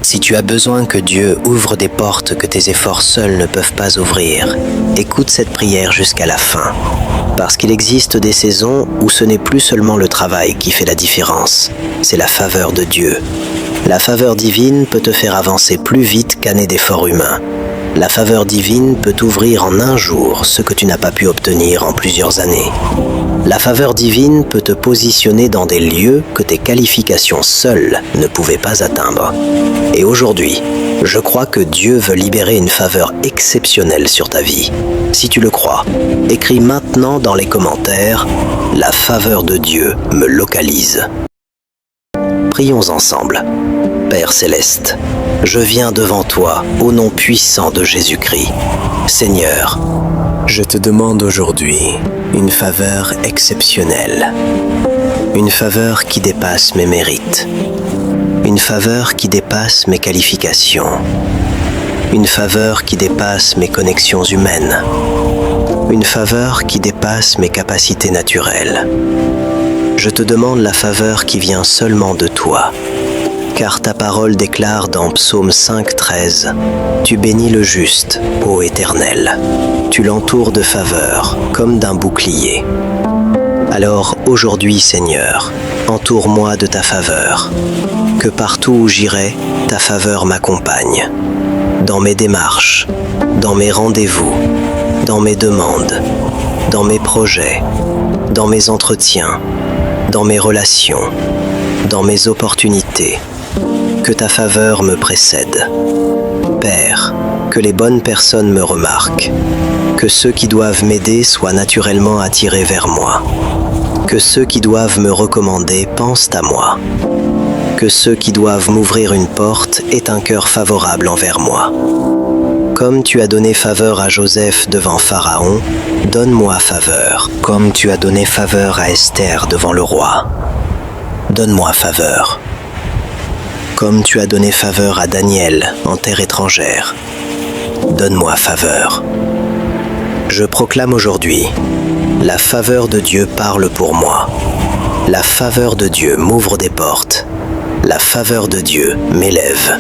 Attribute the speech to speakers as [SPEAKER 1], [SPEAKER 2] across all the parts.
[SPEAKER 1] Si tu as besoin que Dieu ouvre des portes que tes efforts seuls ne peuvent pas ouvrir, écoute cette prière jusqu'à la fin. Parce qu'il existe des saisons où ce n'est plus seulement le travail qui fait la différence, c'est la faveur de Dieu. La faveur divine peut te faire avancer plus vite qu'année d'efforts humains. La faveur divine peut ouvrir en un jour ce que tu n'as pas pu obtenir en plusieurs années. La faveur divine peut te positionner dans des lieux que tes qualifications seules ne pouvaient pas atteindre. Et aujourd'hui, je crois que Dieu veut libérer une faveur exceptionnelle sur ta vie. Si tu le crois, écris maintenant dans les commentaires « La faveur de Dieu me localise ». Prions ensemble. Père Céleste, je viens devant toi au nom puissant de Jésus-Christ. Seigneur, je te demande aujourd'hui une faveur exceptionnelle, une faveur qui dépasse mes mérites, une faveur qui dépasse mes qualifications, une faveur qui dépasse mes connexions humaines, une faveur qui dépasse mes capacités naturelles. Je te demande la faveur qui vient seulement de toi, car ta parole déclare dans Psaume 5,13 « Tu bénis le juste, ô Éternel, tu l'entoures de faveur comme d'un bouclier. » Alors aujourd'hui, Seigneur, entoure-moi de ta faveur, que partout où j'irai, ta faveur m'accompagne, dans mes démarches, dans mes rendez-vous, dans mes demandes, dans mes projets, dans mes entretiens, dans mes relations, dans mes opportunités, que ta faveur me précède. Père, que les bonnes personnes me remarquent, que ceux qui doivent m'aider soient naturellement attirés vers moi, que ceux qui doivent me recommander pensent à moi, que ceux qui doivent m'ouvrir une porte aient un cœur favorable envers moi. Comme tu as donné faveur à Joseph devant Pharaon, donne-moi faveur. Comme tu as donné faveur à Esther devant le roi, donne-moi faveur. Comme tu as donné faveur à Daniel en terre étrangère, donne-moi faveur. Je proclame aujourd'hui, la faveur de Dieu parle pour moi. La faveur de Dieu m'ouvre des portes. La faveur de Dieu m'élève.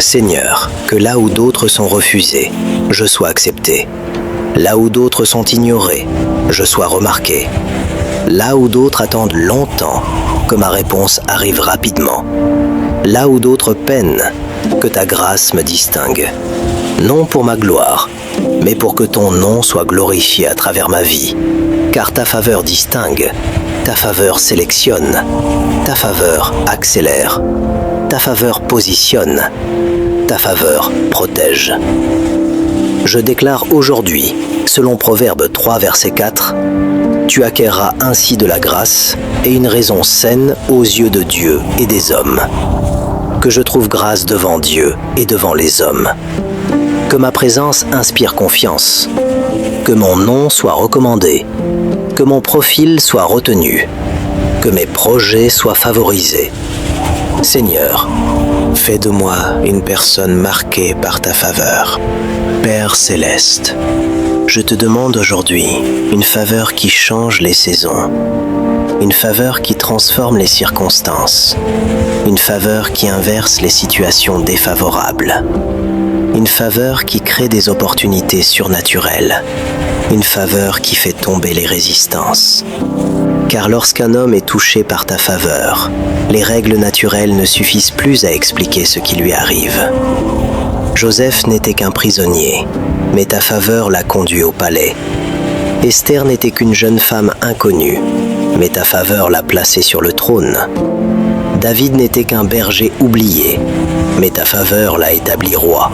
[SPEAKER 1] Seigneur, que là où d'autres sont refusés, je sois accepté. Là où d'autres sont ignorés, je sois remarqué. Là où d'autres attendent longtemps, que ma réponse arrive rapidement. Là où d'autres peinent, que ta grâce me distingue. Non pour ma gloire, mais pour que ton nom soit glorifié à travers ma vie. Car ta faveur distingue, ta faveur sélectionne, ta faveur accélère, ta faveur positionne, ta faveur protège. Je déclare aujourd'hui, selon Proverbe 3, verset 4, « Tu acquerras ainsi de la grâce et une raison saine aux yeux de Dieu et des hommes. Que je trouve grâce devant Dieu et devant les hommes. Que ma présence inspire confiance. Que mon nom soit recommandé. Que mon profil soit retenu. Que mes projets soient favorisés. Seigneur, fais de moi une personne marquée par ta faveur. Père Céleste, je te demande aujourd'hui une faveur qui change les saisons, une faveur qui transforme les circonstances, une faveur qui inverse les situations défavorables, une faveur qui crée des opportunités surnaturelles, une faveur qui fait tomber les résistances. Car lorsqu'un homme est touché par ta faveur, les règles naturelles ne suffisent plus à expliquer ce qui lui arrive. Joseph n'était qu'un prisonnier, mais ta faveur l'a conduit au palais. Esther n'était qu'une jeune femme inconnue, mais ta faveur l'a placé sur le trône. David n'était qu'un berger oublié, mais ta faveur l'a établi roi.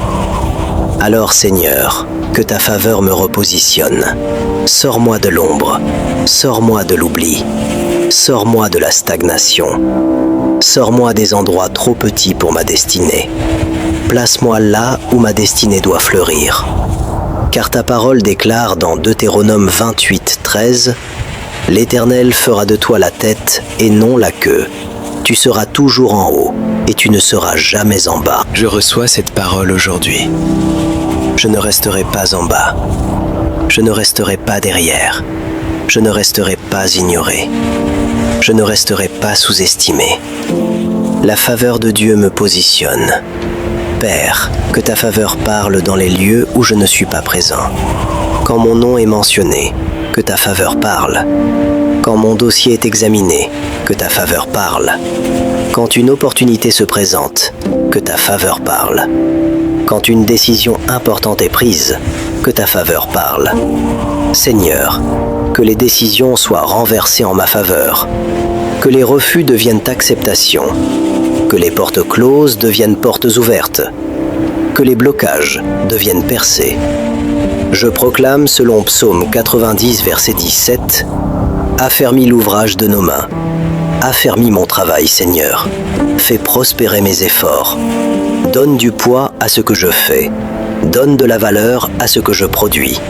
[SPEAKER 1] Alors Seigneur, que ta faveur me repositionne. Sors-moi de l'ombre, sors-moi de l'oubli, sors-moi de la stagnation. Sors-moi des endroits trop petits pour ma destinée. Place-moi là où ma destinée doit fleurir. Car ta parole déclare dans Deutéronome 28, 13, « L'Éternel fera de toi la tête et non la queue. Tu seras toujours en haut et tu ne seras jamais en bas. » Je reçois cette parole aujourd'hui. Je ne resterai pas en bas. Je ne resterai pas derrière. Je ne resterai pas ignoré. Je ne resterai pas sous-estimé. la faveur de Dieu me positionne. Père, que ta faveur parle dans les lieux où je ne suis pas présent. Quand mon nom est mentionné, que ta faveur parle. Quand mon dossier est examiné, que ta faveur parle. Quand une opportunité se présente, que ta faveur parle. Quand une décision importante est prise, que ta faveur parle. Seigneur, que les décisions soient renversées en ma faveur, que les refus deviennent acceptations, que les portes closes deviennent portes ouvertes, que les blocages deviennent percés. Je proclame selon Psaume 90, verset 17, « Affermis l'ouvrage de nos mains. Affermis mon travail, Seigneur. Fais prospérer mes efforts. Donne du poids à ce que je fais. Donne de la valeur à ce que je produis.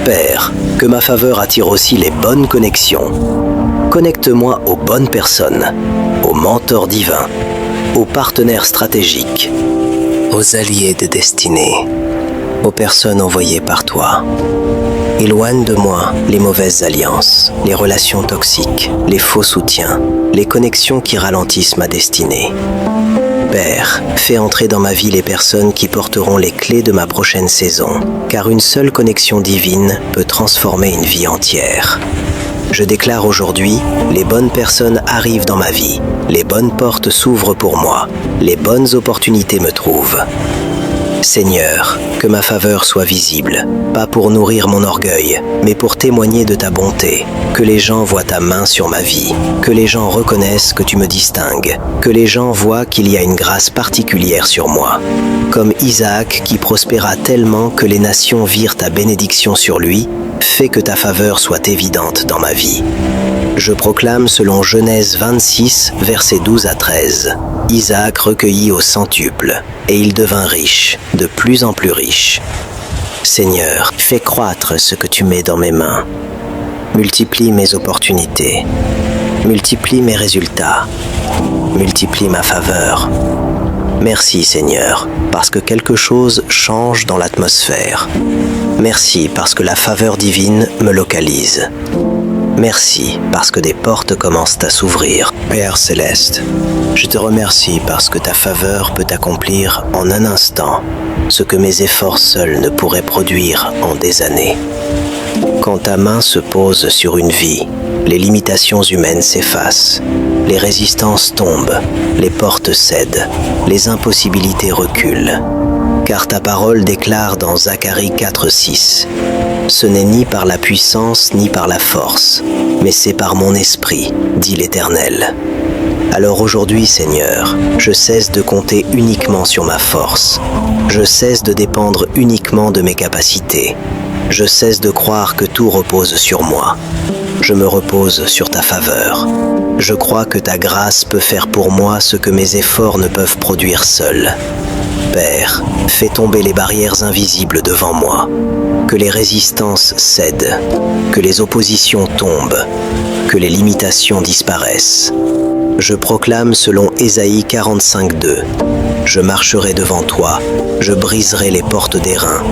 [SPEAKER 1] Père, que ma faveur attire aussi les bonnes connexions. Connecte-moi aux bonnes personnes, aux mentors divins, aux partenaires stratégiques, aux alliés de destinée, aux personnes envoyées par toi. Éloigne de moi les mauvaises alliances, les relations toxiques, les faux soutiens, les connexions qui ralentissent ma destinée. Père, fais entrer dans ma vie les personnes qui porteront les clés de ma prochaine saison, car une seule connexion divine peut transformer une vie entière. Je déclare aujourd'hui, les bonnes personnes arrivent dans ma vie, les bonnes portes s'ouvrent pour moi, les bonnes opportunités me trouvent. Seigneur, que ma faveur soit visible, pas pour nourrir mon orgueil, mais pour témoigner de ta bonté, que les gens voient ta main sur ma vie, que les gens reconnaissent que tu me distingues, que les gens voient qu'il y a une grâce particulière sur moi. Comme Isaac qui prospéra tellement que les nations virent ta bénédiction sur lui, fais que ta faveur soit évidente dans ma vie. Je proclame selon Genèse 26, versets 12 à 13. Isaac recueillit au centuple, et il devint riche, de plus en plus riche. Seigneur, fais croître ce que tu mets dans mes mains. Multiplie mes opportunités. Multiplie mes résultats. Multiplie ma faveur. Merci Seigneur, parce que quelque chose change dans l'atmosphère. Merci parce que la faveur divine me localise. Merci parce que des portes commencent à s'ouvrir. Père Céleste, je te remercie parce que ta faveur peut accomplir en un instant ce que mes efforts seuls ne pourraient produire en des années. Quand ta main se pose sur une vie, les limitations humaines s'effacent, les résistances tombent, les portes cèdent, les impossibilités reculent. Car ta parole déclare dans Zacharie 4,6 « Ce n'est ni par la puissance ni par la force, mais c'est par mon esprit, dit l'Éternel. » Alors aujourd'hui, Seigneur, je cesse de compter uniquement sur ma force. Je cesse de dépendre uniquement de mes capacités. Je cesse de croire que tout repose sur moi. Je me repose sur ta faveur. Je crois que ta grâce peut faire pour moi ce que mes efforts ne peuvent produire seuls. Père, fais tomber les barrières invisibles devant moi, que les résistances cèdent, que les oppositions tombent, que les limitations disparaissent. Je proclame selon Ésaïe 45:2, « Je marcherai devant toi, je briserai les portes d'airain,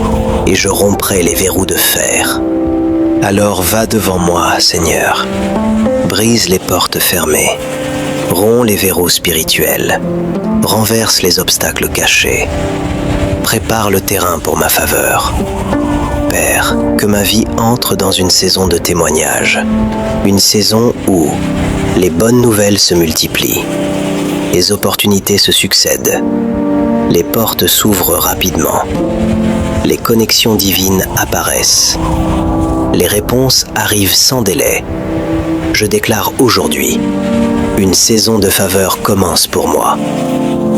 [SPEAKER 1] et je romprai les verrous de fer. » Alors va devant moi, Seigneur, brise les portes fermées, romps les verrous spirituels, renverse les obstacles cachés, prépare le terrain pour ma faveur. Père, que ma vie entre dans une saison de témoignage, une saison où les bonnes nouvelles se multiplient, les opportunités se succèdent, les portes s'ouvrent rapidement, les connexions divines apparaissent, les réponses arrivent sans délai. Je déclare aujourd'hui, une saison de faveur commence pour moi.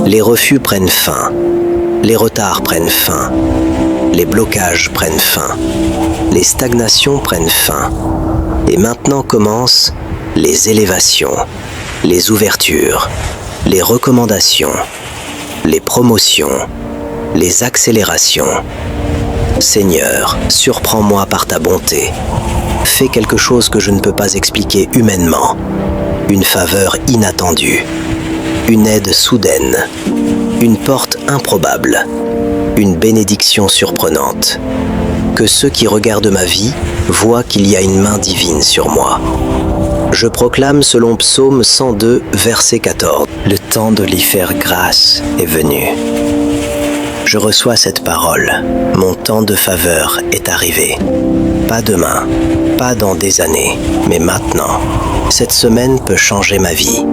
[SPEAKER 1] Les refus prennent fin, les retards prennent fin, les blocages prennent fin, les stagnations prennent fin. Et maintenant commencent les élévations, les ouvertures, les recommandations, les promotions, les accélérations. Seigneur, surprends-moi par ta bonté. Fais quelque chose que je ne peux pas expliquer humainement. Une faveur inattendue, une aide soudaine, une porte improbable, une bénédiction surprenante. Que ceux qui regardent ma vie voient qu'il y a une main divine sur moi. Je proclame selon Psaume 102, verset 14. Le temps de lui faire grâce est venu. Je reçois cette parole. Mon temps de faveur est arrivé. Pas demain, pas dans des années, mais maintenant. Cette semaine peut changer ma vie.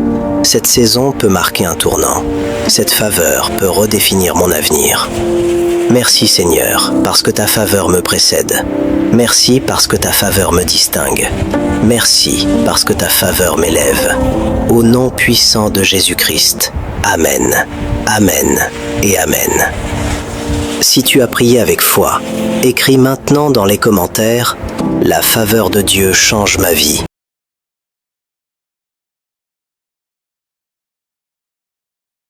[SPEAKER 1] Cette saison peut marquer un tournant. Cette faveur peut redéfinir mon avenir. Merci Seigneur, parce que ta faveur me précède. Merci parce que ta faveur me distingue. Merci parce que ta faveur m'élève. Au nom puissant de Jésus-Christ. Amen. Amen et Amen. Si tu as prié avec foi, écris maintenant dans les commentaires « La faveur de Dieu change ma vie ».